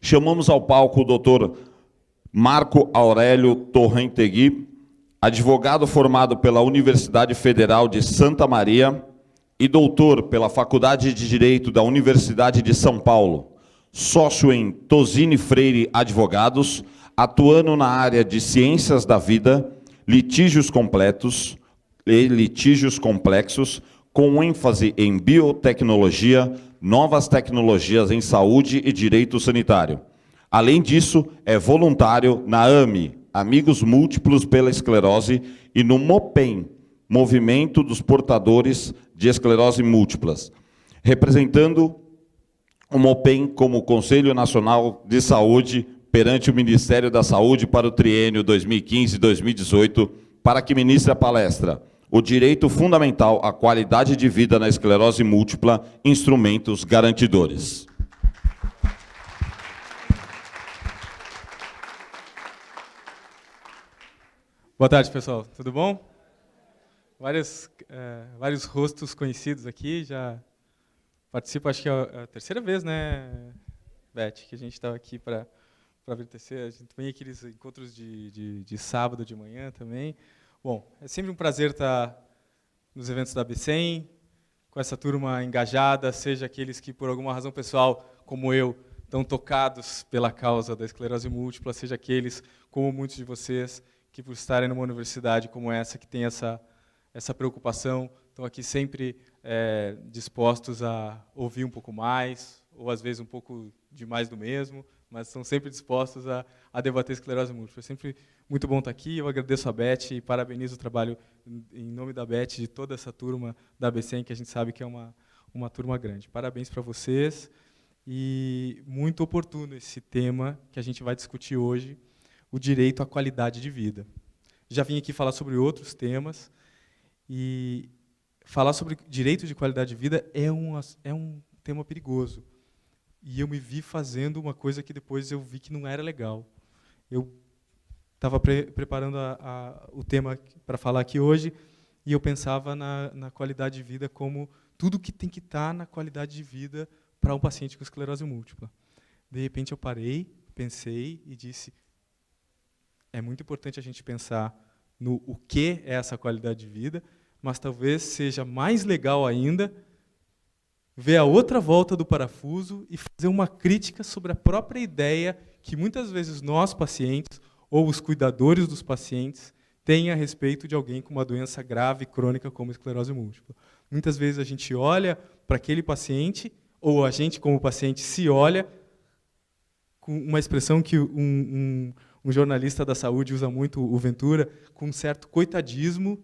Chamamos ao palco o doutor Marco Aurélio Torrentegui, advogado formado pela Universidade Federal de Santa Maria e doutor pela Faculdade de Direito da Universidade de São Paulo, sócio em Tosini Freire Advogados, atuando na área de ciências da vida, litígios completos e litígios complexos, com ênfase em biotecnologia, novas tecnologias em saúde e direito sanitário. Além disso, é voluntário na AME, Amigos Múltiplos pela Esclerose, e no MOPEM, Movimento dos Portadores de Esclerose Múltiplas, representando o MOPEM como Conselho Nacional de Saúde perante o Ministério da Saúde para o triênio 2015-2018, para que ministre a palestra O Direito Fundamental à Qualidade de Vida na Esclerose Múltipla, Instrumentos Garantidores. Boa tarde, pessoal. Tudo bom? Vários rostos conhecidos aqui. Já participo, acho que é a terceira vez, né, Beth, que a gente estava aqui para vir tecer. A gente vem aqueles encontros de sábado de manhã também. Bom, é sempre um prazer estar nos eventos da ABCEM, com essa turma engajada, seja aqueles que, por alguma razão pessoal, como eu, estão tocados pela causa da esclerose múltipla, seja aqueles, como muitos de vocês, que por estarem numa universidade como essa, que tem essa preocupação, estão aqui sempre dispostos a ouvir um pouco mais, ou às vezes um pouco de mais do mesmo, mas estão sempre dispostos a debater esclerose múltipla. É sempre muito bom estar aqui. Eu agradeço a Beth e parabenizo o trabalho, em nome da Beth, de toda essa turma da ABCEM, que a gente sabe que é uma turma grande. Parabéns para vocês. E muito oportuno esse tema que a gente vai discutir hoje, o direito à qualidade de vida. Já vim aqui falar sobre outros temas, e falar sobre direito de qualidade de vida é um tema perigoso. E eu me vi fazendo uma coisa que depois eu vi que não era legal. Eu estava preparando o tema para falar aqui hoje, e eu pensava na qualidade de vida como tudo que tem que estar na qualidade de vida para um paciente com esclerose múltipla. De repente eu parei, pensei e disse: é muito importante a gente pensar no o que é essa qualidade de vida, mas talvez seja mais legal ainda ver a outra volta do parafuso e fazer uma crítica sobre a própria ideia que muitas vezes nós, pacientes, ou os cuidadores dos pacientes, têm a respeito de alguém com uma doença grave, crônica, como esclerose múltipla. Muitas vezes a gente olha para aquele paciente, ou a gente, como paciente, se olha com uma expressão que um jornalista da saúde usa muito, o Ventura, com um certo coitadismo,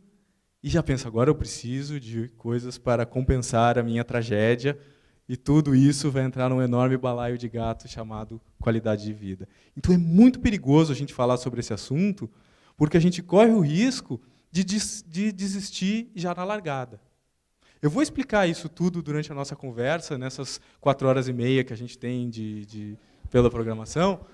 e já pensa: agora eu preciso de coisas para compensar a minha tragédia, e tudo isso vai entrar num enorme balaio de gato chamado qualidade de vida. Então é muito perigoso a gente falar sobre esse assunto, porque a gente corre o risco de desistir já na largada. Eu vou explicar isso tudo durante a nossa conversa, nessas 4h30 que a gente tem pela programação.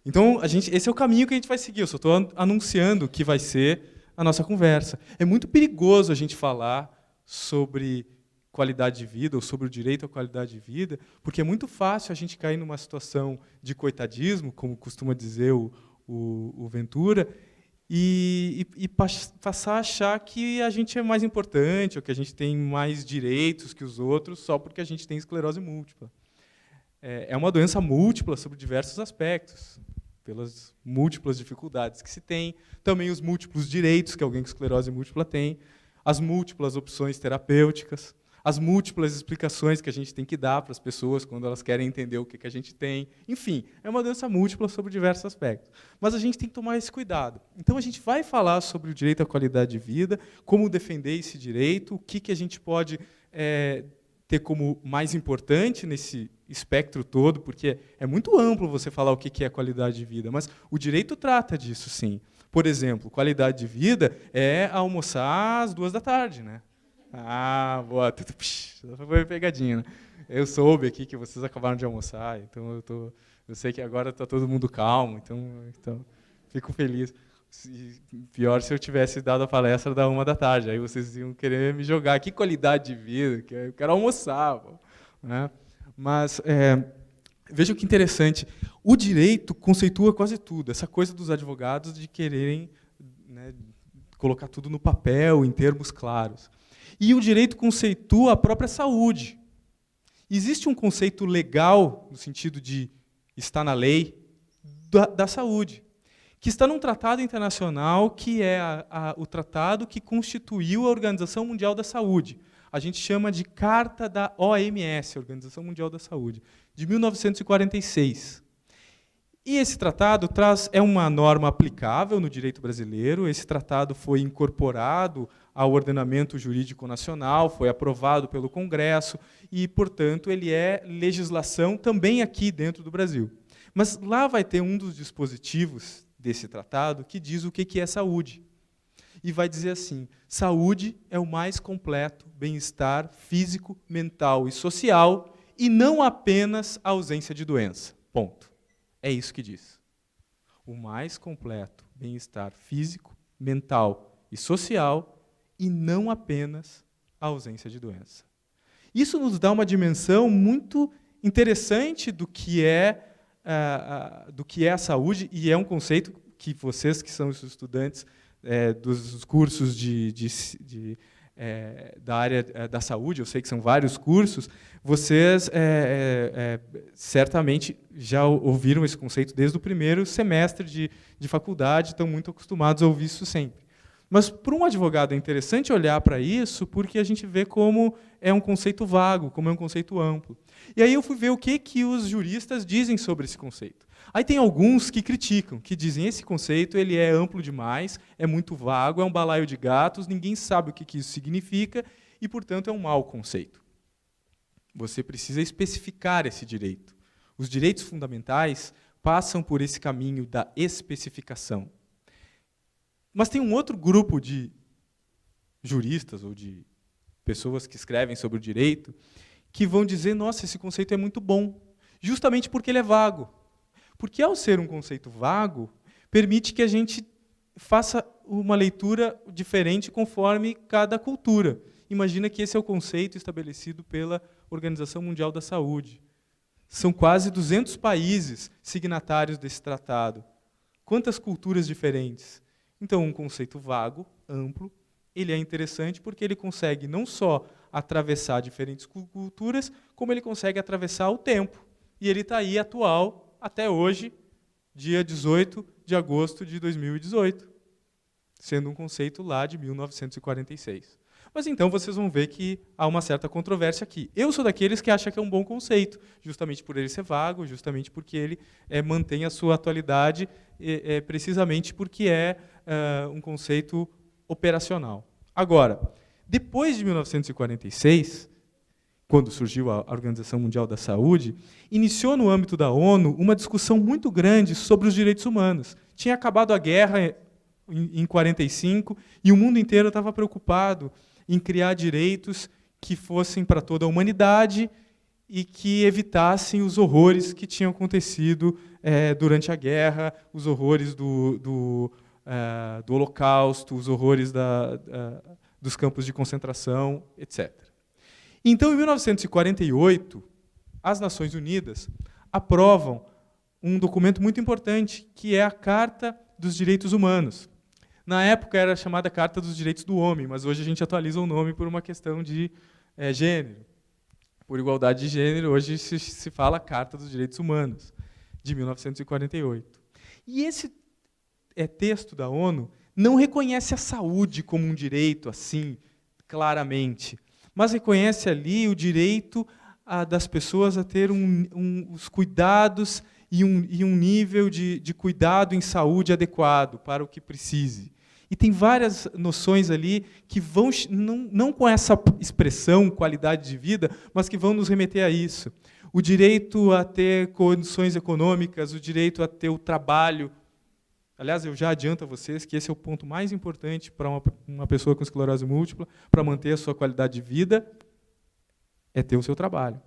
Então, esse é o caminho que a gente vai seguir. Eu só estou anunciando que vai ser a nossa conversa. É muito perigoso a gente falar sobre qualidade de vida ou sobre o direito à qualidade de vida, porque é muito fácil a gente cair numa situação de coitadismo, como costuma dizer o Ventura, e passar a achar que a gente é mais importante, ou que a gente tem mais direitos que os outros, só porque a gente tem esclerose múltipla. É uma doença múltipla sobre diversos aspectos, pelas múltiplas dificuldades que se tem, também os múltiplos direitos que alguém com esclerose múltipla tem, as múltiplas opções terapêuticas, as múltiplas explicações que a gente tem que dar para as pessoas quando elas querem entender o que a gente tem. Enfim, é uma doença múltipla sobre diversos aspectos. Mas a gente tem que tomar esse cuidado. Então, a gente vai falar sobre o direito à qualidade de vida, como defender esse direito, o que a gente pode ter como mais importante nesse espectro todo, porque é muito amplo você falar o que é qualidade de vida, mas o direito trata disso, sim. Por exemplo, qualidade de vida é almoçar às 14h, né? Ah, boa, foi pegadinha, né? Eu soube aqui que vocês acabaram de almoçar, então eu sei que agora está todo mundo calmo, então fico feliz. Pior se eu tivesse dado a palestra da 13h, aí vocês iam querer me jogar. Que qualidade de vida, que eu quero almoçar. Pô, né? Mas Veja que interessante. O direito conceitua quase tudo. Essa coisa dos advogados de quererem, né, colocar tudo no papel, em termos claros. E o direito conceitua a própria saúde. Existe um conceito legal, no sentido de estar na lei, da saúde, que está num tratado internacional, que é o tratado que constituiu a Organização Mundial da Saúde. A gente chama de Carta da OMS, Organização Mundial da Saúde, de 1946. E esse tratado é uma norma aplicável no direito brasileiro. Esse tratado foi incorporado ao ordenamento jurídico nacional, foi aprovado pelo Congresso e, portanto, ele é legislação também aqui dentro do Brasil. Mas lá vai ter um dos dispositivos desse tratado que diz o que é saúde. E vai dizer assim: saúde é o mais completo bem-estar físico, mental e social, e não apenas a ausência de doença. Ponto. É isso que diz. O mais completo bem-estar físico, mental e social, e não apenas a ausência de doença. Isso nos dá uma dimensão muito interessante do que é a saúde, e é um conceito que vocês, que são os estudantes dos cursos da área da saúde, eu sei que são vários cursos, vocês certamente já ouviram esse conceito desde o primeiro semestre de faculdade, estão muito acostumados a ouvir isso sempre. Mas, para um advogado, é interessante olhar para isso, porque a gente vê como é um conceito vago, como é um conceito amplo. E aí eu fui ver o que os juristas dizem sobre esse conceito. Aí tem alguns que criticam, que dizem: esse conceito ele é amplo demais, é muito vago, é um balaio de gatos, ninguém sabe o que isso significa e, portanto, é um mau conceito. Você precisa especificar esse direito. Os direitos fundamentais passam por esse caminho da especificação. Mas tem um outro grupo de juristas ou de pessoas que escrevem sobre o direito que vão dizer: nossa, esse conceito é muito bom, justamente porque ele é vago. Porque, ao ser um conceito vago, permite que a gente faça uma leitura diferente conforme cada cultura. Imagina que esse é o conceito estabelecido pela Organização Mundial da Saúde. São quase 200 países signatários desse tratado. Quantas culturas diferentes? Então, um conceito vago, amplo, ele é interessante porque ele consegue não só atravessar diferentes culturas, como ele consegue atravessar o tempo. E ele está aí atual até hoje, dia 18 de agosto de 2018, sendo um conceito lá de 1946. Mas então vocês vão ver que há uma certa controvérsia aqui. Eu sou daqueles que acham que é um bom conceito, justamente por ele ser vago, justamente porque ele mantém a sua atualidade, precisamente porque é um conceito operacional. Agora, depois de 1946, quando surgiu a Organização Mundial da Saúde, iniciou no âmbito da ONU uma discussão muito grande sobre os direitos humanos. Tinha acabado a guerra em 1945 e o mundo inteiro estava preocupado em criar direitos que fossem para toda a humanidade e que evitassem os horrores que tinham acontecido durante a guerra, os horrores do Holocausto, os horrores dos campos de concentração, etc. Então, em 1948, as Nações Unidas aprovam um documento muito importante, que é a Carta dos Direitos Humanos. Na época era chamada Carta dos Direitos do Homem, mas hoje a gente atualiza o nome por uma questão de gênero. Por igualdade de gênero, hoje se fala Carta dos Direitos Humanos, de 1948. E esse texto da ONU não reconhece a saúde como um direito, assim, claramente, mas reconhece ali o direito das pessoas a ter os cuidados e um nível de cuidado em saúde adequado para o que precise. E tem várias noções ali que vão, não com essa expressão, qualidade de vida, mas que vão nos remeter a isso. O direito a ter condições econômicas, o direito a ter o trabalho. Aliás, eu já adianto a vocês que esse é o ponto mais importante para uma pessoa com esclerose múltipla, para manter a sua qualidade de vida, é ter o seu trabalho.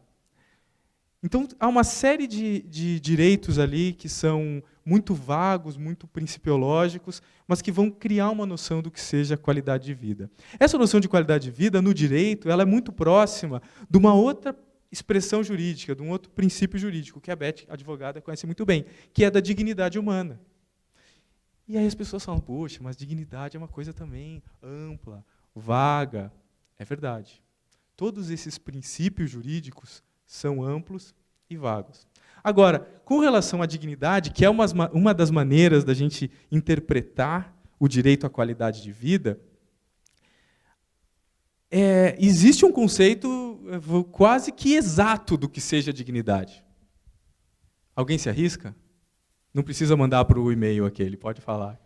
Então, há uma série de direitos ali que são muito vagos, muito principiológicos, mas que vão criar uma noção do que seja qualidade de vida. Essa noção de qualidade de vida, no direito, ela é muito próxima de uma outra expressão jurídica, de um outro princípio jurídico, que a Beth, advogada, conhece muito bem, que é da dignidade humana. E aí as pessoas falam, poxa, mas dignidade é uma coisa também ampla, vaga. É verdade. Todos esses princípios jurídicos são amplos e vagos. Agora, com relação à dignidade, que é uma das maneiras da gente interpretar o direito à qualidade de vida, existe um conceito quase que exato do que seja dignidade. Alguém se arrisca? Não precisa mandar para o e-mail aquele, pode falar.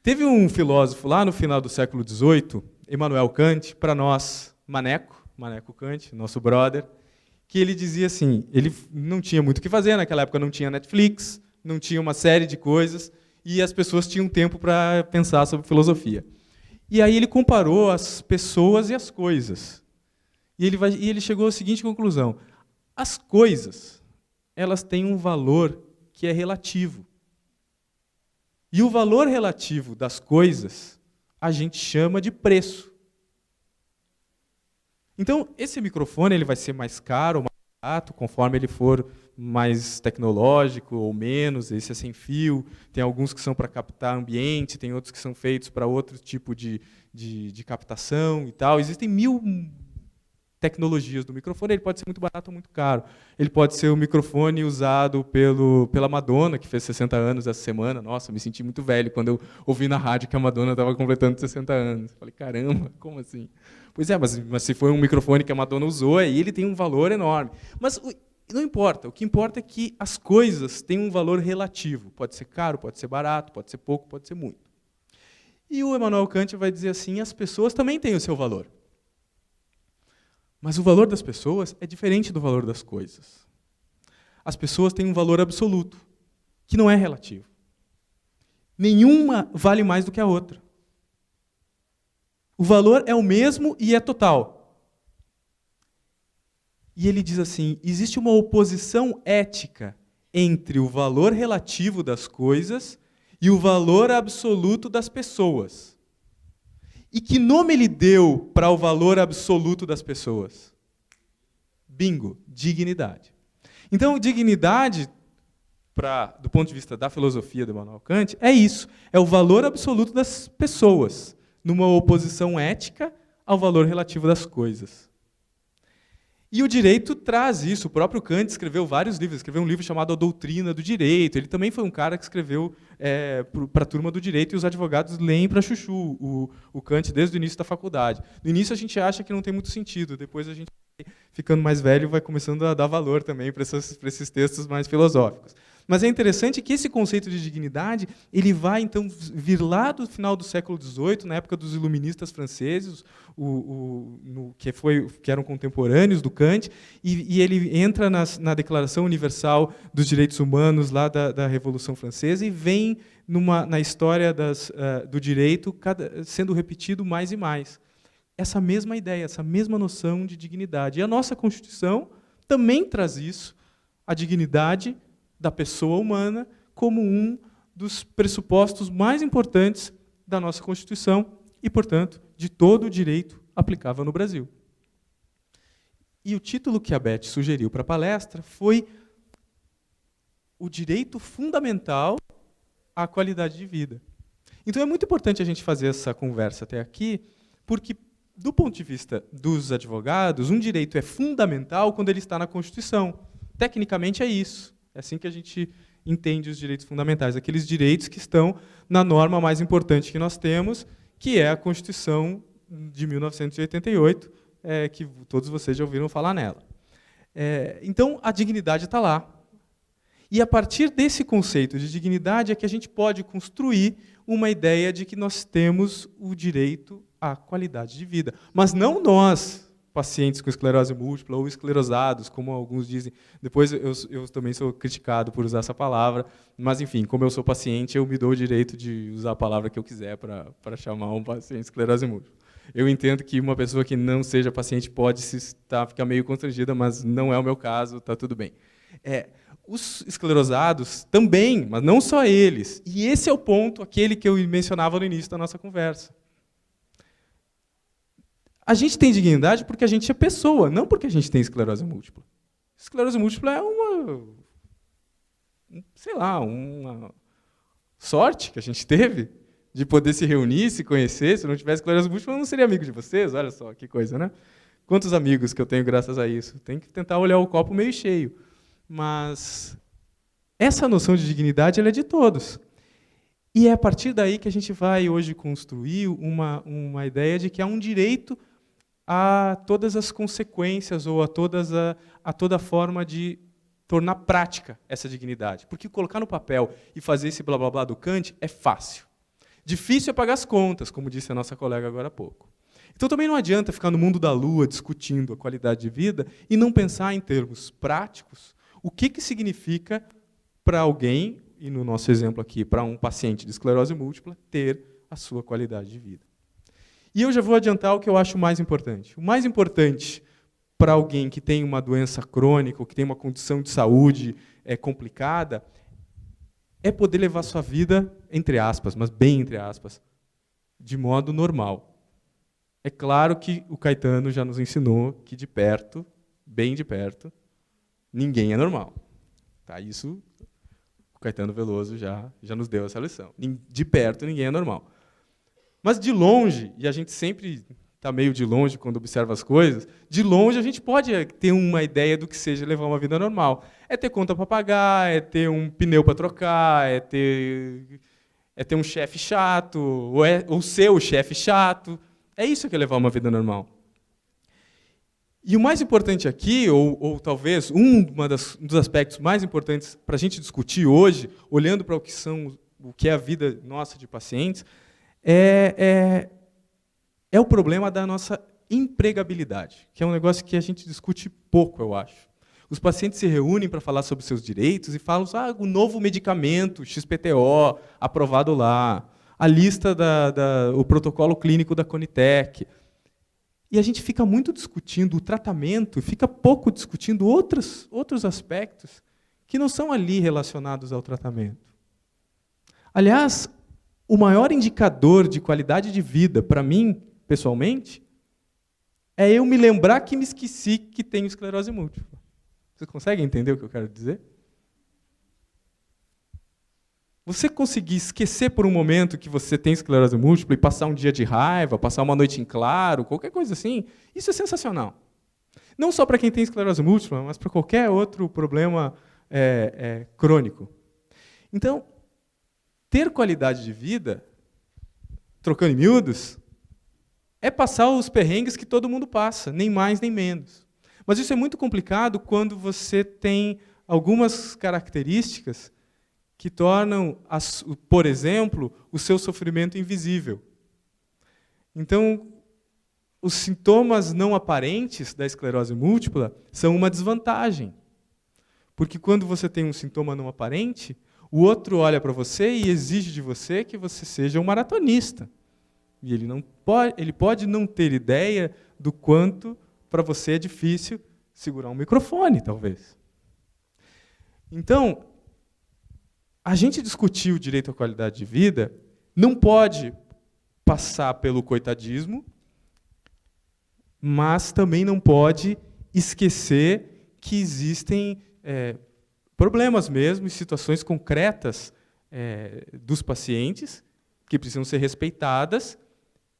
Teve um filósofo lá no final do século XVIII, Immanuel Kant, para nós, Maneco Kant, nosso brother, que ele dizia assim, ele não tinha muito o que fazer, naquela época não tinha Netflix, não tinha uma série de coisas, e as pessoas tinham tempo para pensar sobre filosofia. E aí ele comparou as pessoas e as coisas. E ele chegou à seguinte conclusão: as coisas, elas têm um valor que é relativo. E o valor relativo das coisas a gente chama de preço. Então, esse microfone ele vai ser mais caro ou mais barato, conforme ele for mais tecnológico ou menos. Esse é sem fio, tem alguns que são para captar ambiente, tem outros que são feitos para outro tipo de captação e tal. Existem 1000 tecnologias do microfone, ele pode ser muito barato ou muito caro. Ele pode ser o microfone usado pela Madonna, que fez 60 anos essa semana. Nossa, me senti muito velho quando eu ouvi na rádio que a Madonna estava completando 60 anos. Falei, caramba, como assim? Pois é, mas se foi um microfone que a Madonna usou, aí ele tem um valor enorme. Mas não importa, o que importa é que as coisas têm um valor relativo. Pode ser caro, pode ser barato, pode ser pouco, pode ser muito. E o Immanuel Kant vai dizer assim, as pessoas também têm o seu valor. Mas o valor das pessoas é diferente do valor das coisas. As pessoas têm um valor absoluto, que não é relativo. Nenhuma vale mais do que a outra. O valor é o mesmo e é total. E ele diz assim, existe uma oposição ética entre o valor relativo das coisas e o valor absoluto das pessoas. E que nome ele deu para o valor absoluto das pessoas? Bingo, dignidade. Então, dignidade, do ponto de vista da filosofia do Immanuel Kant, é isso, é o valor absoluto das pessoas, numa oposição ética ao valor relativo das coisas. E o direito traz isso. O próprio Kant escreveu vários livros. Escreveu um livro chamado A Doutrina do Direito. Ele também foi um cara que escreveu para a turma do direito, e os advogados leem para chuchu o Kant desde o início da faculdade. No início a gente acha que não tem muito sentido. Depois a gente, ficando mais velho, vai começando a dar valor também para esses textos mais filosóficos. Mas é interessante que esse conceito de dignidade ele vai então vir lá do final do século XVIII, na época dos iluministas franceses, que eram contemporâneos do Kant, e ele entra na Declaração Universal dos Direitos Humanos lá da Revolução Francesa e vem na história do direito sendo repetido mais e mais. Essa mesma ideia, essa mesma noção de dignidade. E a nossa Constituição também traz isso, a dignidade da pessoa humana, como um dos pressupostos mais importantes da nossa Constituição e, portanto, de todo o direito aplicável no Brasil. E o título que a Beth sugeriu para a palestra foi o direito fundamental à qualidade de vida. Então é muito importante a gente fazer essa conversa até aqui, porque, do ponto de vista dos advogados, um direito é fundamental quando ele está na Constituição. Tecnicamente é isso. É assim que a gente entende os direitos fundamentais, aqueles direitos que estão na norma mais importante que nós temos, que é a Constituição de 1988, que todos vocês já ouviram falar nela. Então, a dignidade está lá. E, a partir desse conceito de dignidade, é que a gente pode construir uma ideia de que nós temos o direito à qualidade de vida. Mas não nós, pacientes com esclerose múltipla ou esclerosados, como alguns dizem. Depois eu também sou criticado por usar essa palavra, mas, enfim, como eu sou paciente, eu me dou o direito de usar a palavra que eu quiser para chamar um paciente de esclerose múltipla. Eu entendo que uma pessoa que não seja paciente pode ficar meio constrangida, mas não é o meu caso, está tudo bem. Os esclerosados também, mas não só eles. E esse é o ponto, aquele que eu mencionava no início da nossa conversa. A gente tem dignidade porque a gente é pessoa, não porque a gente tem esclerose múltipla. Esclerose múltipla é uma sorte que a gente teve de poder se reunir, se conhecer. Se não tivesse esclerose múltipla, eu não seria amigo de vocês. Olha só que coisa, né? Quantos amigos que eu tenho graças a isso? Tem que tentar olhar o copo meio cheio. Mas essa noção de dignidade ela é de todos. E é a partir daí que a gente vai hoje construir uma ideia de que há um direito a todas as consequências ou a toda forma de tornar prática essa dignidade. Porque colocar no papel e fazer esse blá blá blá do Kant é fácil. Difícil é pagar as contas, como disse a nossa colega agora há pouco. Então também não adianta ficar no mundo da lua discutindo a qualidade de vida e não pensar em termos práticos o que significa para alguém, e no nosso exemplo aqui, para um paciente de esclerose múltipla, ter a sua qualidade de vida. E eu já vou adiantar o que eu acho mais importante. O mais importante para alguém que tem uma doença crônica ou que tem uma condição de saúde complicada é poder levar sua vida, entre aspas, mas bem entre aspas, de modo normal. É claro que o Caetano já nos ensinou que de perto, bem de perto, ninguém é normal. Tá? Isso o Caetano Veloso já nos deu essa lição. De perto, ninguém é normal. Mas de longe, e a gente sempre está meio de longe quando observa as coisas, de longe a gente pode ter uma ideia do que seja levar uma vida normal. É ter conta para pagar, é ter um pneu para trocar, é ter um chefe chato, ou ser o chefe chato. É isso que é levar uma vida normal. E o mais importante aqui, ou talvez um dos aspectos mais importantes para a gente discutir hoje, olhando para o que é a vida nossa de pacientes, é o problema da nossa empregabilidade, que é um negócio que a gente discute pouco, eu acho. Os pacientes se reúnem para falar sobre seus direitos e falam o novo medicamento, XPTO, aprovado lá, a lista, o protocolo clínico da Conitec. E a gente fica muito discutindo o tratamento, fica pouco discutindo outros aspectos que não são ali relacionados ao tratamento. Aliás, o maior indicador de qualidade de vida, para mim, pessoalmente, é eu me lembrar que me esqueci que tenho esclerose múltipla. Vocês conseguem entender o que eu quero dizer? Você conseguir esquecer por um momento que você tem esclerose múltipla e passar um dia de raiva, passar uma noite em claro, qualquer coisa assim, isso é sensacional. Não só para quem tem esclerose múltipla, mas para qualquer outro problema crônico. Então, ter qualidade de vida, trocando em miúdos, é passar os perrengues que todo mundo passa, nem mais nem menos. Mas isso é muito complicado quando você tem algumas características que tornam, por exemplo, o seu sofrimento invisível. Então, os sintomas não aparentes da esclerose múltipla são uma desvantagem. Porque quando você tem um sintoma não aparente, o outro olha para você e exige de você que você seja um maratonista. E ele pode não ter ideia do quanto para você é difícil segurar um microfone, talvez. Então, a gente discutir o direito à qualidade de vida não pode passar pelo coitadismo, mas também não pode esquecer que existem problemas mesmo, situações concretas dos pacientes que precisam ser respeitadas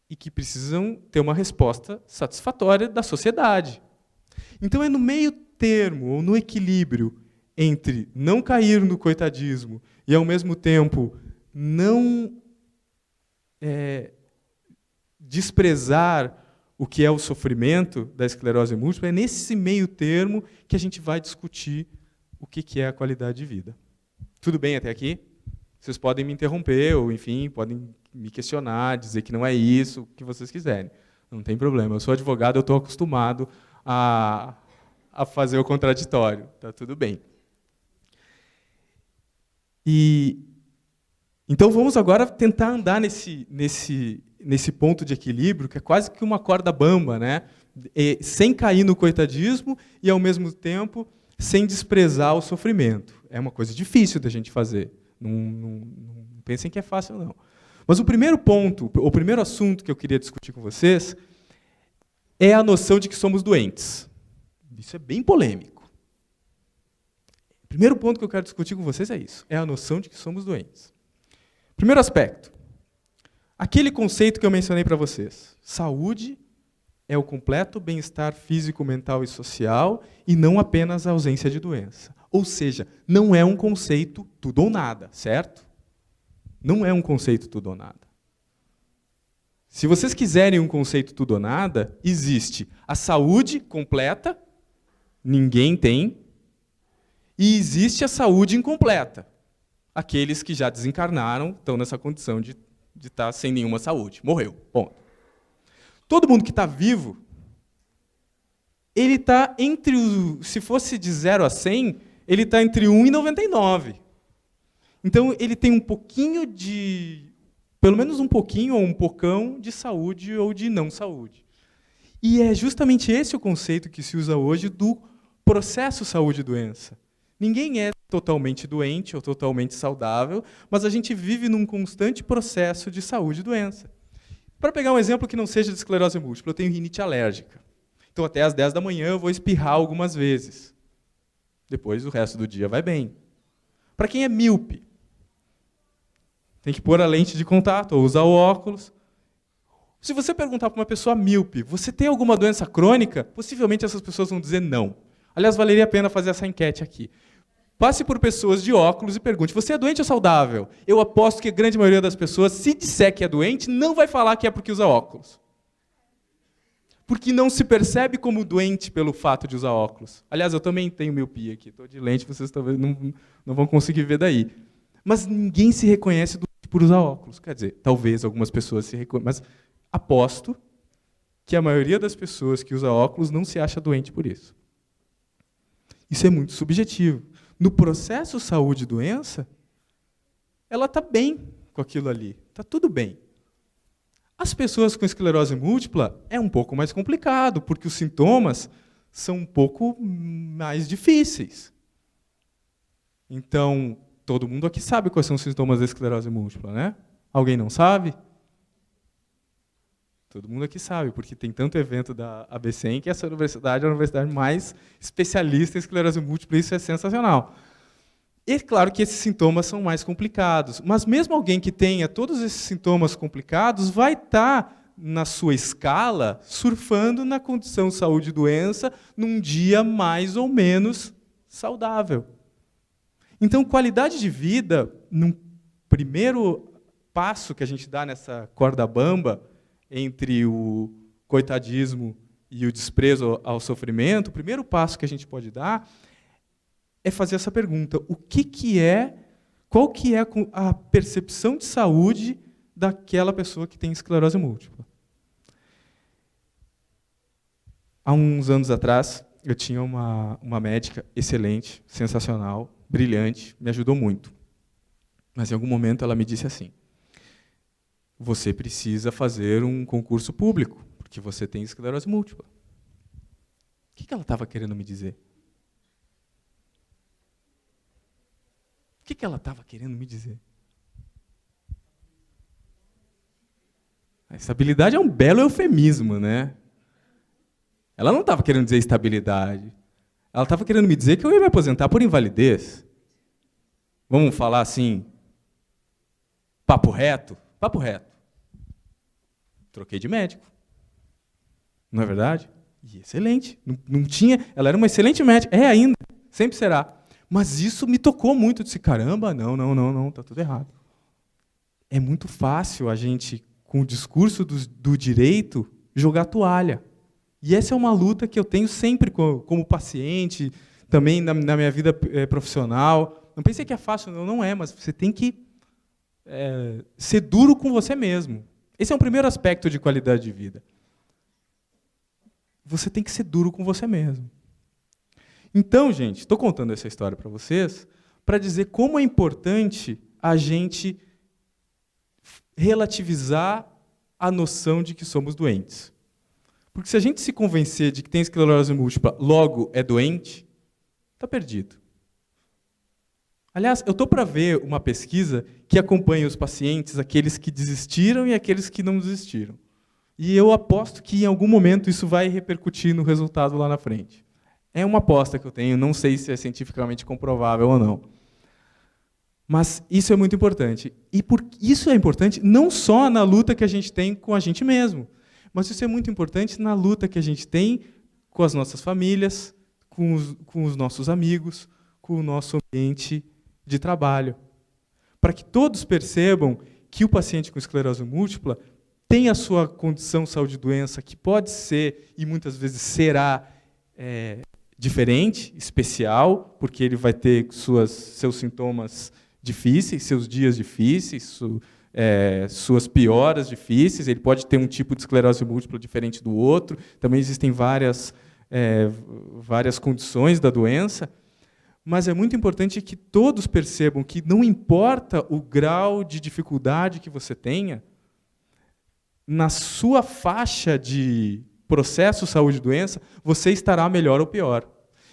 e que precisam ter uma resposta satisfatória da sociedade. Então é no meio termo, ou no equilíbrio, entre não cair no coitadismo e, ao mesmo tempo, não desprezar o que é o sofrimento da esclerose múltipla, é nesse meio termo que a gente vai discutir o que é a qualidade de vida. Tudo bem até aqui? Vocês podem me interromper, ou, enfim, podem me questionar, dizer que não é isso, o que vocês quiserem. Não tem problema. Eu sou advogado, eu estou acostumado a fazer o contraditório. Tá tudo bem. Então vamos agora tentar andar nesse ponto de equilíbrio, que é quase que uma corda bamba, né? Sem cair no coitadismo e, ao mesmo tempo, sem desprezar o sofrimento. É uma coisa difícil da gente fazer. Não pensem que é fácil, não. Mas o primeiro ponto, o primeiro assunto que eu queria discutir com vocês é a noção de que somos doentes. Isso é bem polêmico. Primeiro ponto que eu quero discutir com vocês é isso, é a noção de que somos doentes. Primeiro aspecto, aquele conceito que eu mencionei para vocês, saúde é o completo bem-estar físico, mental e social, e não apenas a ausência de doença. Ou seja, não é um conceito tudo ou nada, certo? Não é um conceito tudo ou nada. Se vocês quiserem um conceito tudo ou nada, existe a saúde completa, ninguém tem, e existe a saúde incompleta. Aqueles que já desencarnaram estão nessa condição de estar sem nenhuma saúde. Morreu. Ponto. Todo mundo que está vivo, ele está entre se fosse de 0 a 100, ele está entre 1 e 99. Então, ele tem um pouquinho pelo menos um pouquinho ou um pocão de saúde ou de não saúde. E é justamente esse o conceito que se usa hoje do processo saúde-doença. Ninguém é totalmente doente ou totalmente saudável, mas a gente vive num constante processo de saúde e doença. Para pegar um exemplo que não seja de esclerose múltipla, eu tenho rinite alérgica. Então, até às 10 da manhã, eu vou espirrar algumas vezes. Depois, o resto do dia vai bem. Para quem é míope, tem que pôr a lente de contato ou usar o óculos. Se você perguntar para uma pessoa míope, você tem alguma doença crônica? Possivelmente essas pessoas vão dizer não. Aliás, valeria a pena fazer essa enquete aqui. Passe por pessoas de óculos e pergunte, você é doente ou saudável? Eu aposto que a grande maioria das pessoas, se disser que é doente, não vai falar que é porque usa óculos. Porque não se percebe como doente pelo fato de usar óculos. Aliás, eu também tenho miopia aqui, estou de lente, vocês talvez não vão conseguir ver daí. Mas ninguém se reconhece doente por usar óculos. Quer dizer, talvez algumas pessoas se reconheçam, mas aposto que a maioria das pessoas que usa óculos não se acha doente por isso. Isso é muito subjetivo. No processo saúde e doença, ela está bem com aquilo ali, está tudo bem. As pessoas com esclerose múltipla é um pouco mais complicado, porque os sintomas são um pouco mais difíceis. Então, todo mundo aqui sabe quais são os sintomas da esclerose múltipla, né? Alguém não sabe? Todo mundo aqui sabe, porque tem tanto evento da ABCEM que essa universidade é a universidade mais especialista em esclerose múltipla, e isso é sensacional. E é claro que esses sintomas são mais complicados, mas mesmo alguém que tenha todos esses sintomas complicados vai estar na sua escala surfando na condição saúde e doença num dia mais ou menos saudável. Então, qualidade de vida, num primeiro passo que a gente dá nessa corda bamba, entre o coitadismo e o desprezo ao sofrimento, o primeiro passo que a gente pode dar é fazer essa pergunta: qual que é a percepção de saúde daquela pessoa que tem esclerose múltipla? Há uns anos atrás, eu tinha uma médica excelente, sensacional, brilhante, me ajudou muito. Mas em algum momento ela me disse assim: você precisa fazer um concurso público, porque você tem esclerose múltipla. O que ela estava querendo me dizer? O que ela estava querendo me dizer? A estabilidade é um belo eufemismo, né? Ela não estava querendo dizer estabilidade. Ela estava querendo me dizer que eu ia me aposentar por invalidez. Vamos falar assim, papo reto? Papo reto. Troquei de médico. Não é verdade? E excelente. Não tinha, ela era uma excelente médica. É ainda, sempre será. Mas isso me tocou muito. Eu disse, caramba, não, está tudo errado. É muito fácil a gente, com o discurso do direito, jogar toalha. E essa é uma luta que eu tenho sempre como paciente, também na minha vida profissional. Não pensei que é fácil, não é, mas você tem que ser duro com você mesmo. Esse é um primeiro aspecto de qualidade de vida. Você tem que ser duro com você mesmo. Então, gente, estou contando essa história para vocês para dizer como é importante a gente relativizar a noção de que somos doentes. Porque se a gente se convencer de que tem esclerose múltipla, logo é doente, está perdido. Aliás, eu estou para ver uma pesquisa que acompanha os pacientes, aqueles que desistiram e aqueles que não desistiram. E eu aposto que, em algum momento, isso vai repercutir no resultado lá na frente. É uma aposta que eu tenho, não sei se é cientificamente comprovável ou não. Mas isso é muito importante. E isso é importante não só na luta que a gente tem com a gente mesmo, mas isso é muito importante na luta que a gente tem com as nossas famílias, com os nossos amigos, com o nosso ambiente de trabalho. Para que todos percebam que o paciente com esclerose múltipla tem a sua condição saúde e doença, que pode ser, e muitas vezes será, diferente, especial, porque ele vai ter seus sintomas difíceis, seus dias difíceis, suas pioras difíceis. Ele pode ter um tipo de esclerose múltipla diferente do outro. Também existem várias condições da doença. Mas é muito importante que todos percebam que não importa o grau de dificuldade que você tenha, na sua faixa de processo saúde e doença, você estará melhor ou pior.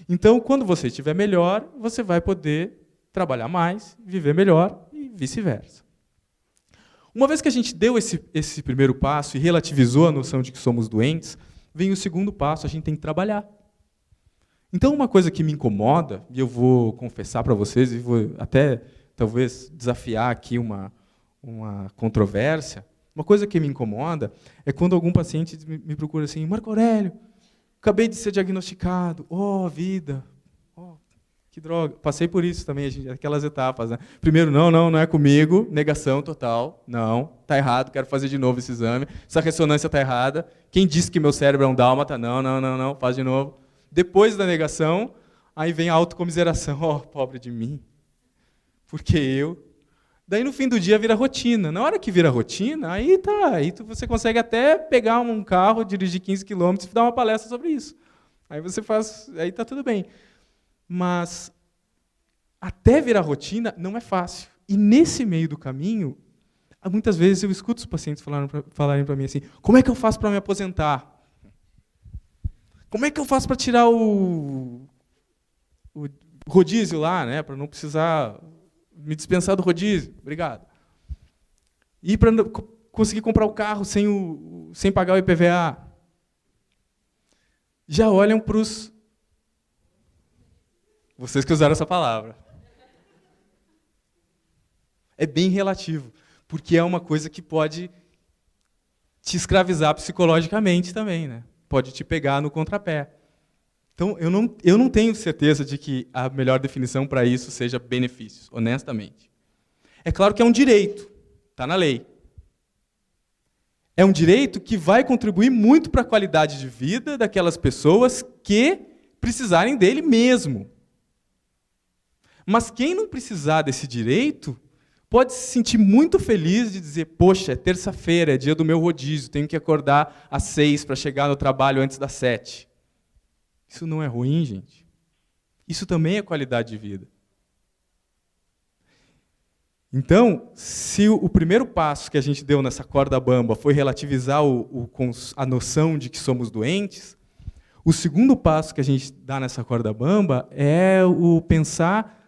Então, quando você estiver melhor, você vai poder trabalhar mais, viver melhor e vice-versa. Uma vez que a gente deu esse primeiro passo e relativizou a noção de que somos doentes, vem o segundo passo, a gente tem que trabalhar. Então, uma coisa que me incomoda, e eu vou confessar para vocês, e vou até talvez desafiar aqui uma controvérsia, uma coisa que me incomoda é quando algum paciente me procura assim: Marco Aurélio, acabei de ser diagnosticado, vida, que droga. Passei por isso também, aquelas etapas, né? Primeiro, não é comigo, negação total, não, está errado, quero fazer de novo esse exame, essa ressonância está errada, quem disse que meu cérebro é um dálmata? Não, faz de novo. Depois da negação, aí vem a autocomiseração, pobre de mim, porque eu... Daí, no fim do dia, vira rotina. Na hora que vira rotina, aí você consegue até pegar um carro, dirigir 15 km e dar uma palestra sobre isso. Aí você faz, aí está tudo bem. Mas até virar rotina não é fácil. E nesse meio do caminho, muitas vezes eu escuto os pacientes falarem para mim assim: como é que eu faço para me aposentar? Como é que eu faço para tirar o rodízio lá, né, para não precisar me dispensar do rodízio? Obrigado. E para conseguir comprar o carro sem pagar o IPVA? Já olham para os... Vocês que usaram essa palavra. É bem relativo, porque é uma coisa que pode te escravizar psicologicamente também, né? Pode te pegar no contrapé. Então, eu não tenho certeza de que a melhor definição para isso seja benefícios, honestamente. É claro que é um direito, está na lei. É um direito que vai contribuir muito para a qualidade de vida daquelas pessoas que precisarem dele mesmo. Mas quem não precisar desse direito pode se sentir muito feliz de dizer: poxa, é terça-feira, é dia do meu rodízio, tenho que acordar às 6 para chegar no trabalho antes das 7. Isso não é ruim, gente. Isso também é qualidade de vida. Então, se o primeiro passo que a gente deu nessa corda bamba foi relativizar a noção de que somos doentes, o segundo passo que a gente dá nessa corda bamba é o pensar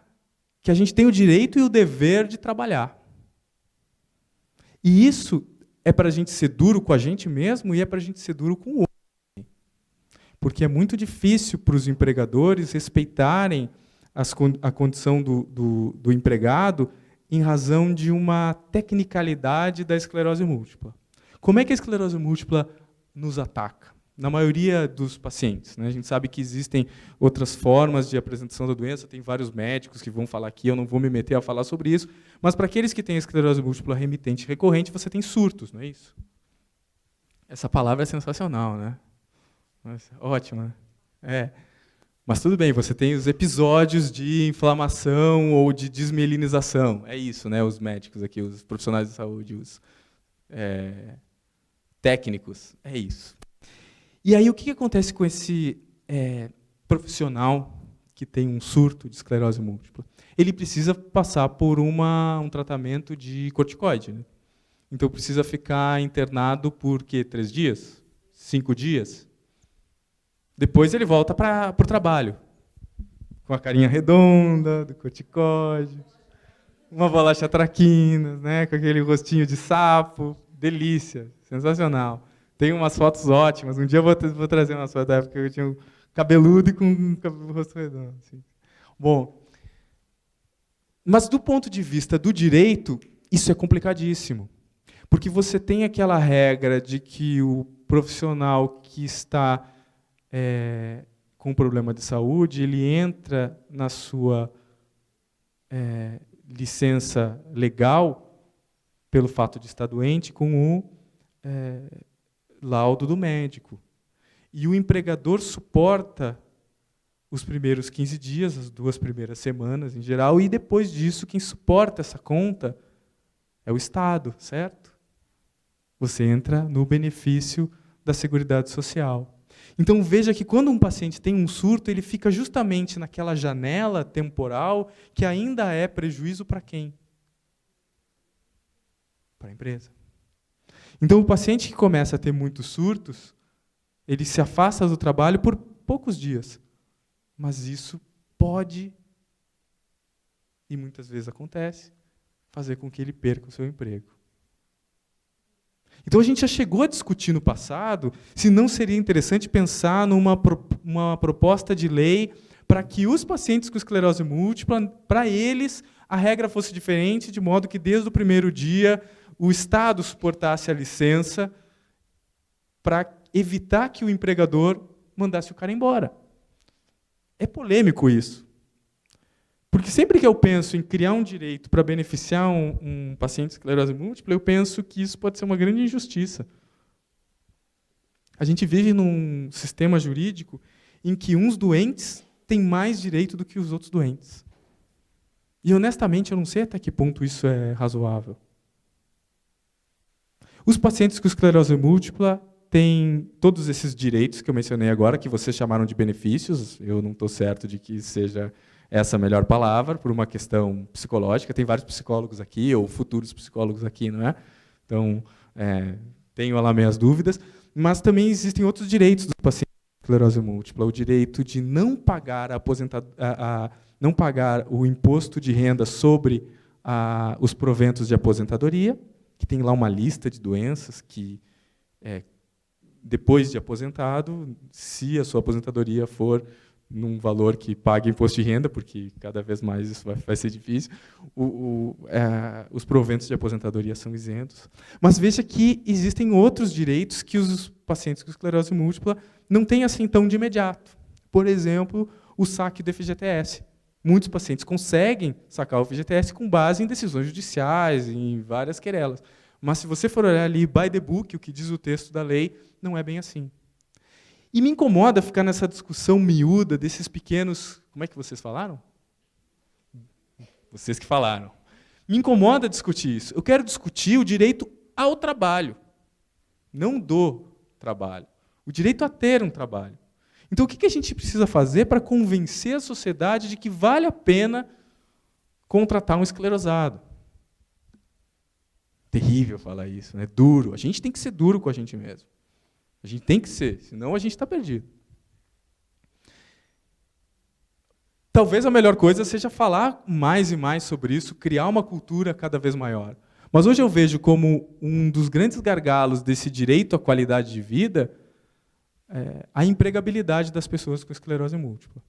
que a gente tem o direito e o dever de trabalhar. E isso é para a gente ser duro com a gente mesmo e é para a gente ser duro com o outro. Porque é muito difícil para os empregadores respeitarem a condição do empregado em razão de uma tecnicalidade da esclerose múltipla. Como é que a esclerose múltipla nos ataca? Na maioria dos pacientes, né? A gente sabe que existem outras formas de apresentação da doença, tem vários médicos que vão falar aqui, eu não vou me meter a falar sobre isso, mas para aqueles que têm esclerose múltipla remitente recorrente, você tem surtos, não é isso? Essa palavra é sensacional, né? Ótima, né? É. Mas tudo bem, você tem os episódios de inflamação ou de desmielinização, é isso, né? Os médicos aqui, os profissionais de saúde, os técnicos, é isso. E aí, o que acontece com esse profissional que tem um surto de esclerose múltipla? Ele precisa passar por um tratamento de corticoide, né? Então, precisa ficar internado por 3 dias? 5 dias? Depois ele volta para o trabalho, com a carinha redonda do corticoide, uma bolacha traquinas, né, com aquele rostinho de sapo, delícia, sensacional. Tem umas fotos ótimas. Um dia eu vou trazer umas fotos da época que eu tinha um cabeludo e com o rosto redondo. Assim. Bom, mas do ponto de vista do direito, isso é complicadíssimo. Porque você tem aquela regra de que o profissional que está com problema de saúde, ele entra na sua licença legal, pelo fato de estar doente, com o laudo do médico. E o empregador suporta os primeiros 15 dias, as 2 primeiras semanas, em geral, e depois disso, quem suporta essa conta é o Estado, certo? Você entra no benefício da Seguridade Social. Então, veja que quando um paciente tem um surto, ele fica justamente naquela janela temporal que ainda é prejuízo para quem? Para a empresa. Então, o paciente que começa a ter muitos surtos, ele se afasta do trabalho por poucos dias. Mas isso pode, e muitas vezes acontece, fazer com que ele perca o seu emprego. Então, a gente já chegou a discutir no passado se não seria interessante pensar numa uma proposta de lei para que os pacientes com esclerose múltipla, para eles, a regra fosse diferente, de modo que, desde o primeiro dia, o Estado suportasse a licença para evitar que o empregador mandasse o cara embora. É polêmico isso. Porque sempre que eu penso em criar um direito para beneficiar um paciente de esclerose múltipla, eu penso que isso pode ser uma grande injustiça. A gente vive num sistema jurídico em que uns doentes têm mais direito do que os outros doentes. E, honestamente, eu não sei até que ponto isso é razoável. Os pacientes com esclerose múltipla têm todos esses direitos que eu mencionei agora, que vocês chamaram de benefícios. Eu não estou certo de que seja essa a melhor palavra, por uma questão psicológica. Tem vários psicólogos aqui, ou futuros psicólogos aqui, não é? Então, tenho lá minhas dúvidas. Mas também existem outros direitos dos pacientes com esclerose múltipla. O direito de não pagar, não pagar o imposto de renda sobre os proventos de aposentadoria, que tem lá uma lista de doenças que, depois de aposentado, se a sua aposentadoria for num valor que pague imposto de renda, porque cada vez mais isso vai ser difícil, os proventos de aposentadoria são isentos. Mas veja que existem outros direitos que os pacientes com esclerose múltipla não têm assim tão de imediato. Por exemplo, o saque do FGTS. Muitos pacientes conseguem sacar o FGTS com base em decisões judiciais, em várias querelas. Mas, se você for olhar ali, by the book, o que diz o texto da lei, não é bem assim. E me incomoda ficar nessa discussão miúda desses pequenos... Como é que vocês falaram? Vocês que falaram. Me incomoda discutir isso. Eu quero discutir o direito ao trabalho, não do trabalho. O direito a ter um trabalho. Então, o que a gente precisa fazer para convencer a sociedade de que vale a pena contratar um esclerosado? Terrível falar isso, né? Duro. A gente tem que ser duro com a gente mesmo. A gente tem que ser, senão a gente está perdido. Talvez a melhor coisa seja falar mais e mais sobre isso, criar uma cultura cada vez maior. Mas hoje eu vejo como um dos grandes gargalos desse direito à qualidade de vida a empregabilidade das pessoas com esclerose múltipla.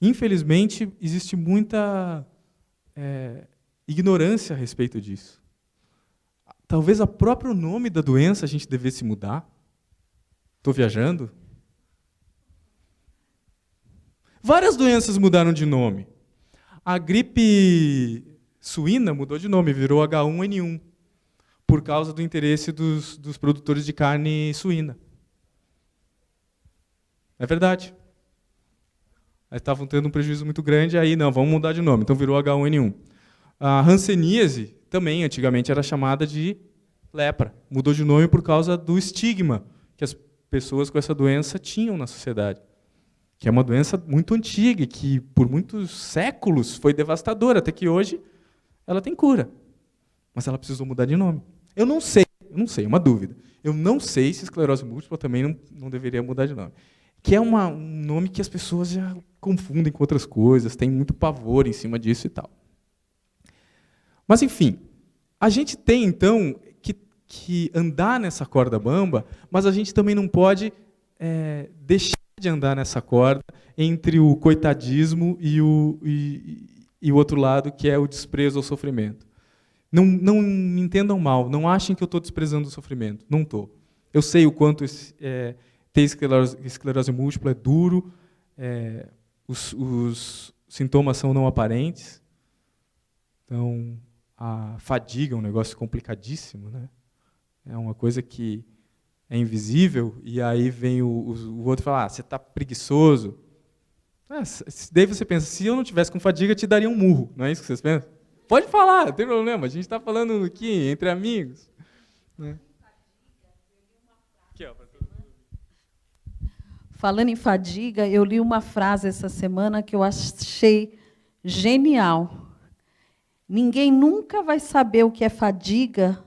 Infelizmente, existe muita ignorância a respeito disso. Talvez o próprio nome da doença a gente devesse mudar. Estou viajando? Várias doenças mudaram de nome. A gripe suína mudou de nome, virou H1N1, por causa do interesse dos produtores de carne suína. É verdade. Estavam tendo um prejuízo muito grande, aí não, vamos mudar de nome, então virou H1N1. A hanseníase também, antigamente, era chamada de lepra. Mudou de nome por causa do estigma que as pessoas com essa doença tinham na sociedade. Que é uma doença muito antiga, que por muitos séculos foi devastadora, até que hoje ela tem cura. Mas ela precisou mudar de nome. Eu não sei, uma dúvida. Eu não sei se esclerose múltipla também não deveria mudar de nome. Que é um nome que as pessoas já confundem com outras coisas, tem muito pavor em cima disso e tal. Mas, enfim, a gente tem, então, que andar nessa corda bamba, mas a gente também não pode deixar de andar nessa corda entre o coitadismo e o outro lado, que é o desprezo ao sofrimento. Não me entendam mal, não achem que eu estou desprezando o sofrimento. Não estou. Eu sei o quanto ter esclerose múltipla é duro, os sintomas são não aparentes. Então, a fadiga é um negócio complicadíssimo, né? É uma coisa que é invisível, e aí vem o outro e fala, você está preguiçoso. Daí você pensa, se eu não tivesse com fadiga, eu te daria um murro. Não é isso que vocês pensam? Pode falar, não tem problema, a gente está falando aqui, entre amigos. Né? Aqui, ó. Falando em fadiga, eu li uma frase essa semana que eu achei genial. Ninguém nunca vai saber o que é fadiga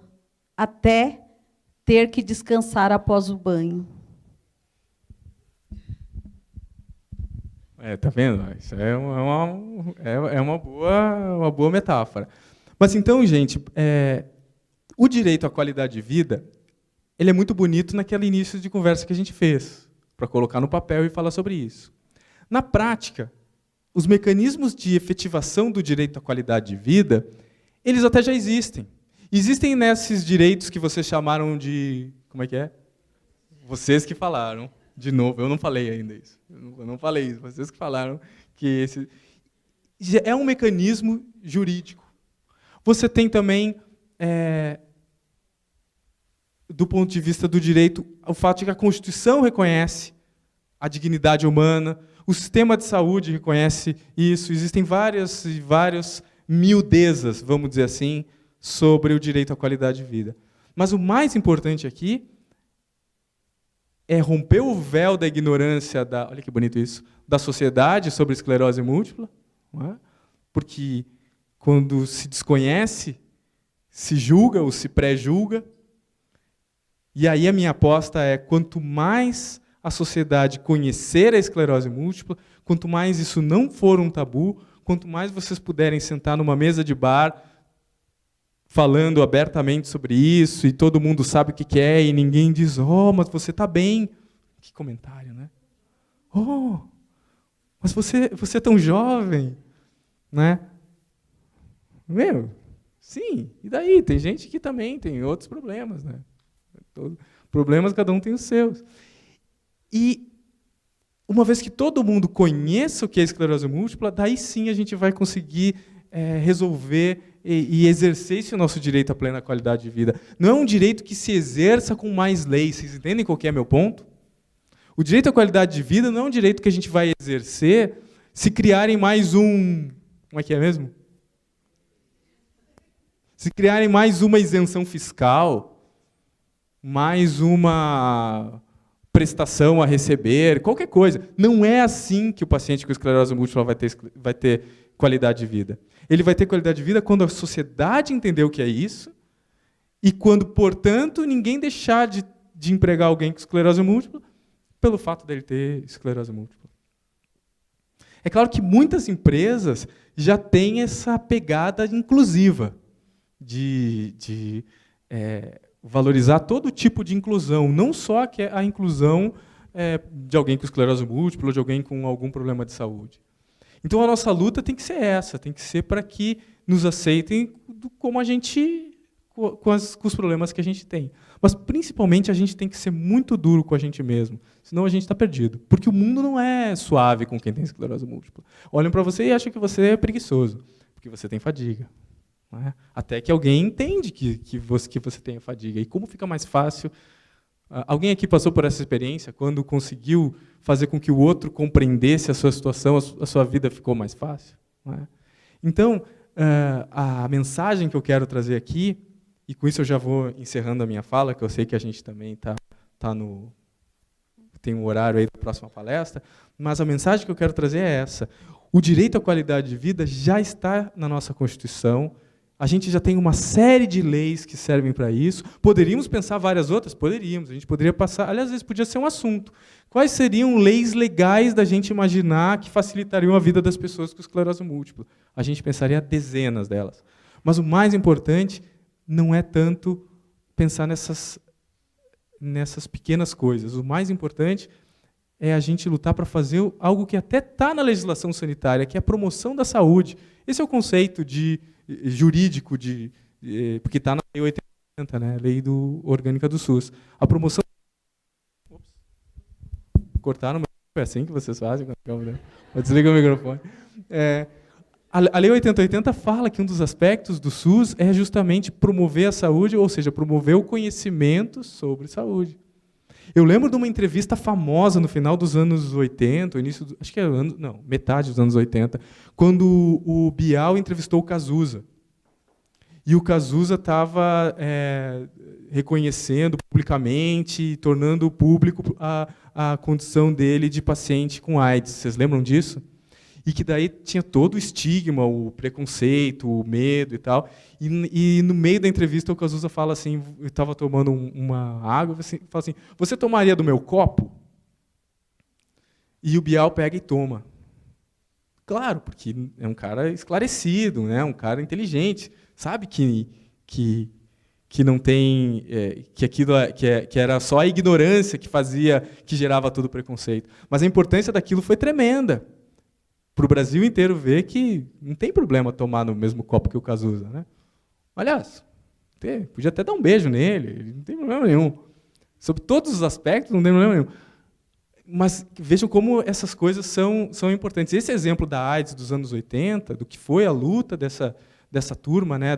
até ter que descansar após o banho. Tá vendo? Isso é uma boa metáfora. Mas então, gente, o direito à qualidade de vida, ele é muito bonito naquele início de conversa que a gente fez, para colocar no papel e falar sobre isso. Na prática, os mecanismos de efetivação do direito à qualidade de vida, eles até já existem. Existem nesses direitos que vocês chamaram de... Como é que é? Vocês que falaram. De novo, eu não falei ainda isso. Eu não falei isso. Vocês que falaram que esse... É um mecanismo jurídico. Você tem também, do ponto de vista do direito, o fato de que a Constituição reconhece a dignidade humana, o sistema de saúde reconhece isso, existem várias miudezas, vamos dizer assim, sobre o direito à qualidade de vida. Mas o mais importante aqui é romper o véu da ignorância, olha que bonito isso, da sociedade sobre esclerose múltipla, não é? Porque quando se desconhece, se julga ou se pré-julga, e aí a minha aposta é, quanto mais a sociedade conhecer a esclerose múltipla, quanto mais isso não for um tabu, quanto mais vocês puderem sentar numa mesa de bar falando abertamente sobre isso, e todo mundo sabe o que é, e ninguém diz, mas você está bem. Que comentário, né? Mas você é tão jovem. Né? Sim, e daí? Tem gente que também tem outros problemas. Né? Problemas, cada um tem os seus. E, uma vez que todo mundo conheça o que é esclerose múltipla, daí sim a gente vai conseguir resolver e exercer esse nosso direito à plena qualidade de vida. Não é um direito que se exerça com mais leis. Vocês entendem qual que é meu ponto? O direito à qualidade de vida não é um direito que a gente vai exercer se criarem mais um... Como é que é mesmo? Se criarem mais uma isenção fiscal, mais uma prestação a receber, qualquer coisa. Não é assim que o paciente com esclerose múltipla vai ter qualidade de vida. Ele vai ter qualidade de vida quando a sociedade entender o que é isso e quando, portanto, ninguém deixar de empregar alguém com esclerose múltipla pelo fato dele ter esclerose múltipla. É claro que muitas empresas já têm essa pegada inclusiva de valorizar todo tipo de inclusão, não só a inclusão de alguém com esclerose múltipla ou de alguém com algum problema de saúde. Então, a nossa luta tem que ser essa, tem que ser para que nos aceitem como a gente, com os problemas que a gente tem. Mas, principalmente, a gente tem que ser muito duro com a gente mesmo, senão a gente está perdido. Porque o mundo não é suave com quem tem esclerose múltipla. Olham para você e acham que você é preguiçoso, porque você tem fadiga. Não é? Até que alguém entende que você tem fadiga. E como fica mais fácil... Alguém aqui passou por essa experiência, quando conseguiu fazer com que o outro compreendesse a sua situação, a sua vida ficou mais fácil? Não é? Então, a mensagem que eu quero trazer aqui, e com isso eu já vou encerrando a minha fala, que eu sei que a gente também tem um horário aí da próxima palestra, mas a mensagem que eu quero trazer é essa. O direito à qualidade de vida já está na nossa Constituição. A gente já tem uma série de leis que servem para isso. Poderíamos pensar várias outras? Poderíamos. A gente poderia passar... Aliás, às vezes podia ser um assunto. Quais seriam leis legais da gente imaginar que facilitariam a vida das pessoas com esclerose múltipla? A gente pensaria dezenas delas. Mas o mais importante não é tanto pensar nessas pequenas coisas. O mais importante é a gente lutar para fazer algo que até está na legislação sanitária, que é a promoção da saúde. Esse é o conceito jurídico, porque está na Lei 80, né? Lei Orgânica do SUS. A promoção... Ops. Cortaram, é assim que vocês fazem? Desliga o microfone. A Lei 8080 fala que um dos aspectos do SUS é justamente promover a saúde, ou seja, promover o conhecimento sobre saúde. Eu lembro de uma entrevista famosa no final dos anos 80, acho que metade dos anos 80, quando o Bial entrevistou o Cazuza. E o Cazuza estava reconhecendo publicamente, tornando público a condição dele de paciente com AIDS. Vocês lembram disso? E que daí tinha todo o estigma, o preconceito, o medo e tal. E no meio da entrevista o Cazuza fala assim, eu estava tomando uma água, fala assim, você tomaria do meu copo? E o Bial pega e toma. Claro, porque é um cara esclarecido, né? Um cara inteligente, sabe que não tem, que aquilo que era só a ignorância que gerava todo o preconceito. Mas a importância daquilo foi tremenda. Para o Brasil inteiro ver que não tem problema tomar no mesmo copo que o Cazuza, né? Aliás, podia até dar um beijo nele, não tem problema nenhum. Sobre todos os aspectos, não tem problema nenhum. Mas vejam como essas coisas são importantes. Esse exemplo da AIDS dos anos 80, do que foi a luta dessa turma, né,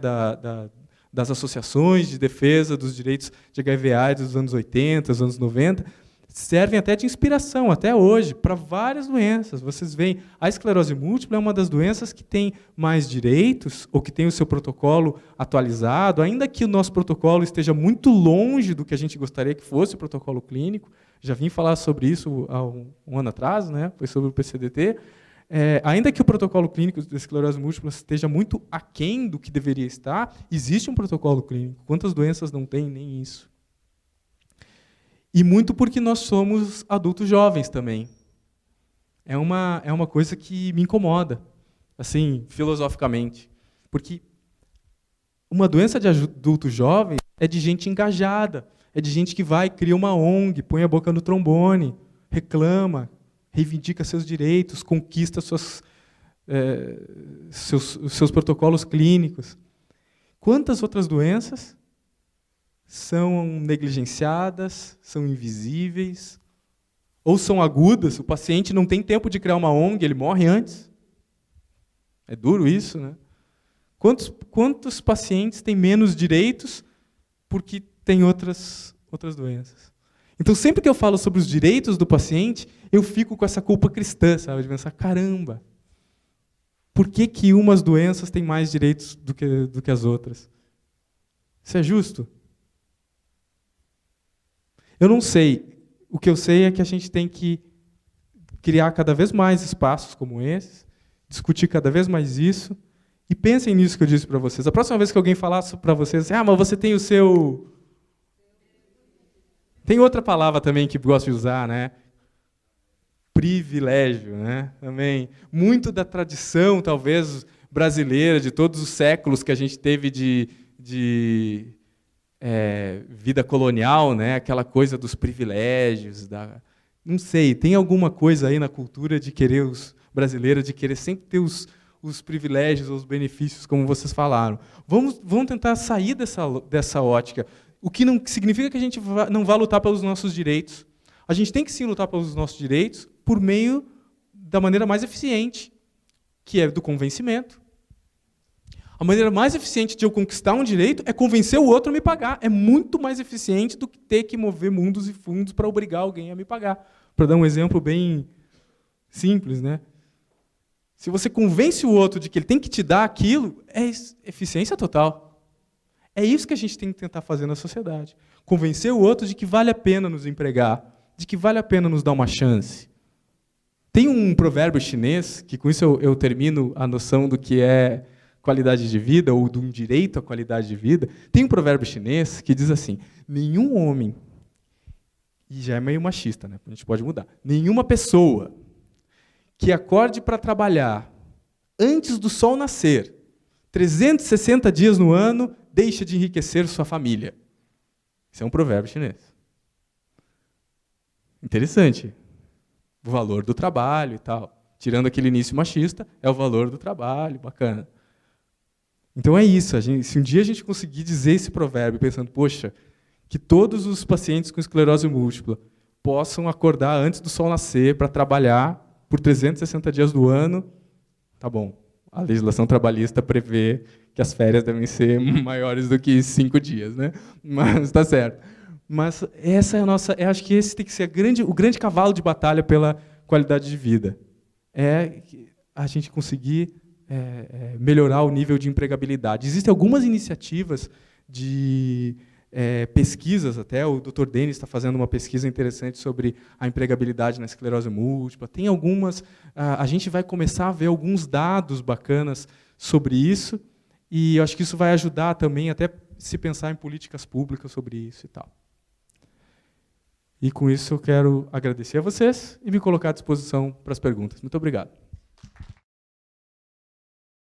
das associações de defesa dos direitos de HIV/AIDS dos anos 80, dos anos 90, servem até de inspiração, até hoje, para várias doenças. Vocês veem, a esclerose múltipla é uma das doenças que tem mais direitos, ou que tem o seu protocolo atualizado, ainda que o nosso protocolo esteja muito longe do que a gente gostaria que fosse o protocolo clínico. Já vim falar sobre isso há um ano atrás, né? Foi sobre o PCDT. Ainda que o protocolo clínico da esclerose múltipla esteja muito aquém do que deveria estar, existe um protocolo clínico. Quantas doenças não tem nem isso? E muito porque nós somos adultos jovens também. É uma coisa que me incomoda, assim, filosoficamente. Porque uma doença de adulto jovem é de gente engajada, é de gente que vai, cria uma ONG, põe a boca no trombone, reclama, reivindica seus direitos, conquista seus protocolos clínicos. Quantas outras doenças são negligenciadas, são invisíveis, ou são agudas, o paciente não tem tempo de criar uma ONG, ele morre antes. É duro isso, né? Quantos pacientes têm menos direitos porque têm outras doenças? Então, sempre que eu falo sobre os direitos do paciente, eu fico com essa culpa cristã, sabe? De pensar, caramba, por que umas doenças têm mais direitos do que as outras? Isso é justo? Eu não sei. O que eu sei é que a gente tem que criar cada vez mais espaços como esses, discutir cada vez mais isso, e pensem nisso que eu disse para vocês. A próxima vez que alguém falar para vocês, mas você tem o seu... Tem outra palavra também que gosto de usar, né? Privilégio, né? Também. Muito da tradição, talvez, brasileira, de todos os séculos que a gente teve de vida colonial, né? Aquela coisa dos privilégios, não sei, tem alguma coisa aí na cultura de querer brasileira de querer sempre ter os privilégios, os benefícios, como vocês falaram. Vamos tentar sair dessa ótica, o que não significa que a gente não vá lutar pelos nossos direitos. A gente tem que sim lutar pelos nossos direitos por meio da maneira mais eficiente, que é do convencimento. A maneira mais eficiente de eu conquistar um direito é convencer o outro a me pagar. É muito mais eficiente do que ter que mover mundos e fundos para obrigar alguém a me pagar. Para dar um exemplo bem simples, né? Se você convence o outro de que ele tem que te dar aquilo, é eficiência total. É isso que a gente tem que tentar fazer na sociedade. Convencer o outro de que vale a pena nos empregar, de que vale a pena nos dar uma chance. Tem um provérbio chinês, que com isso eu termino a noção do que é qualidade de vida, ou de um direito à qualidade de vida. Tem um provérbio chinês que diz assim, nenhum homem, e já é meio machista, né? A gente pode mudar, nenhuma pessoa que acorde para trabalhar antes do sol nascer, 360 dias no ano, deixa de enriquecer sua família. Isso é um provérbio chinês. Interessante. o valor do trabalho e tal. Tirando aquele início machista, é o valor do trabalho, bacana. Então é isso, se um dia a gente conseguir dizer esse provérbio, pensando, poxa, que todos os pacientes com esclerose múltipla possam acordar antes do sol nascer para trabalhar por 360 dias do ano, tá bom. A legislação trabalhista prevê que as férias devem ser maiores do que 5 dias, né? Mas está certo. Mas essa é a nossa, acho que esse tem que ser o grande cavalo de batalha pela qualidade de vida. É a gente conseguir melhorar o nível de empregabilidade. Existem algumas iniciativas de pesquisas, até o Dr. Denis está fazendo uma pesquisa interessante sobre a empregabilidade na esclerose múltipla. Tem algumas, a gente vai começar a ver alguns dados bacanas sobre isso, e eu acho que isso vai ajudar também até se pensar em políticas públicas sobre isso e tal. E com isso eu quero agradecer a vocês e me colocar à disposição para as perguntas. Muito obrigado.